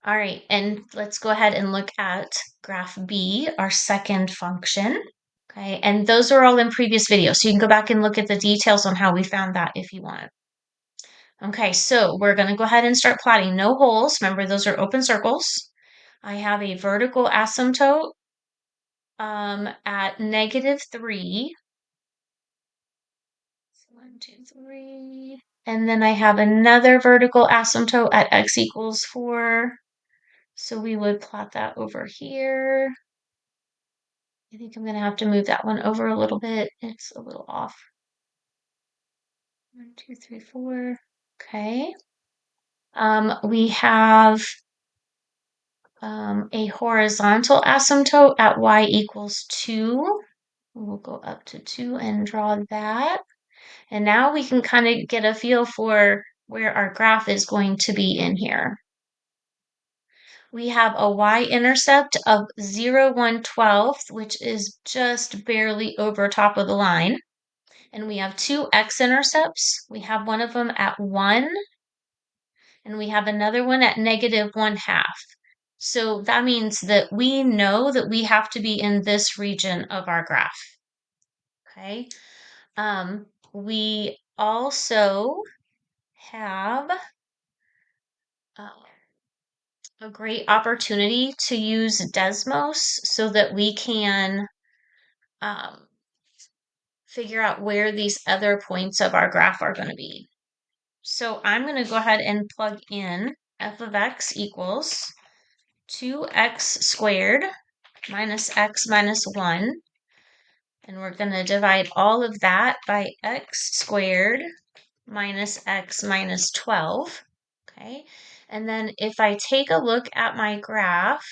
All right, and let's go ahead and look at graph B, our second function. Okay, and those are all in previous videos, so you can go back and look at the details on how we found that if you want. Okay, so we're going to go ahead and start plotting. No holes. Remember, those are open circles. I have a vertical asymptote at -3. 1, 2, 3. And then I have another vertical asymptote at x equals 4. So we would plot that over here. I think I'm going to have to move that one over a little bit. It's a little off. 1, 2, 3, 4. Okay. We have a horizontal asymptote at y equals 2. We'll go up to 2 and draw that. And now we can kind of get a feel for where our graph is going to be in here. We have a y-intercept of 0, 1, 12th, which is just barely over top of the line. And we have two x-intercepts. We have one of them at 1, and we have another one at -1/2. So that means that we know that we have to be in this region of our graph. Okay. We also have a great opportunity to use Desmos so that we can figure out where these other points of our graph are going to be. So I'm going to go ahead and plug in f of x equals 2x squared minus x minus 1. And we're going to divide all of that by x squared minus x minus 12. Okay. And then if I take a look at my graph,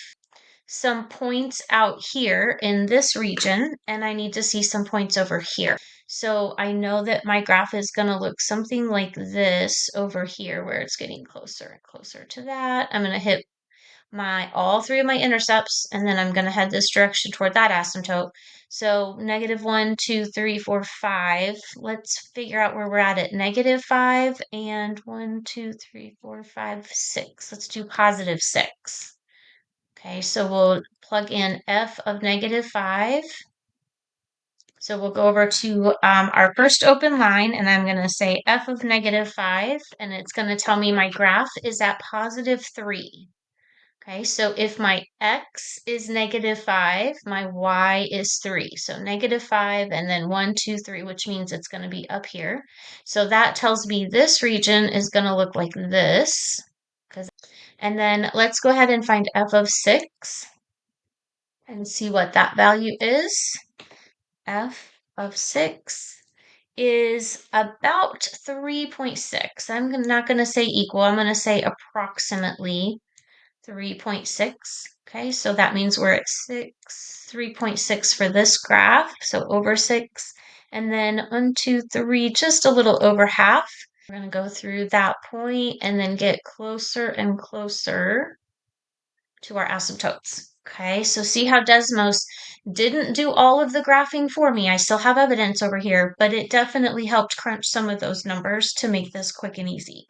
some points out here in this region, and I need to see some points over here. So I know that my graph is going to look something like this over here, where it's getting closer and closer to that. I'm going to hit all three of my intercepts, and then I'm going to head this direction toward that asymptote. So -1, 2, 3, 4, 5. Let's figure out where we're at -5 and 1, 2, 3, 4, 5, 6. Let's do +6. Okay, so we'll plug in f of -5. So we'll go over to our first open line, and I'm going to say f of -5, and it's going to tell me my graph is at +3. Okay, so if my x is -5, my y is 3. So -5 and then 1, 2, 3, which means it's going to be up here. So that tells me this region is going to look like this. And then let's go ahead and find f of 6 and see what that value is. F of 6 is about 3.6. I'm not going to say equal, I'm going to say approximately 3.6. Okay, so that means we're at 3.6 for this graph, so over 6. And then 1, 2, 3, just a little over half. We're going to go through that point and then get closer and closer to our asymptotes. Okay, so see how Desmos didn't do all of the graphing for me. I still have evidence over here, but it definitely helped crunch some of those numbers to make this quick and easy.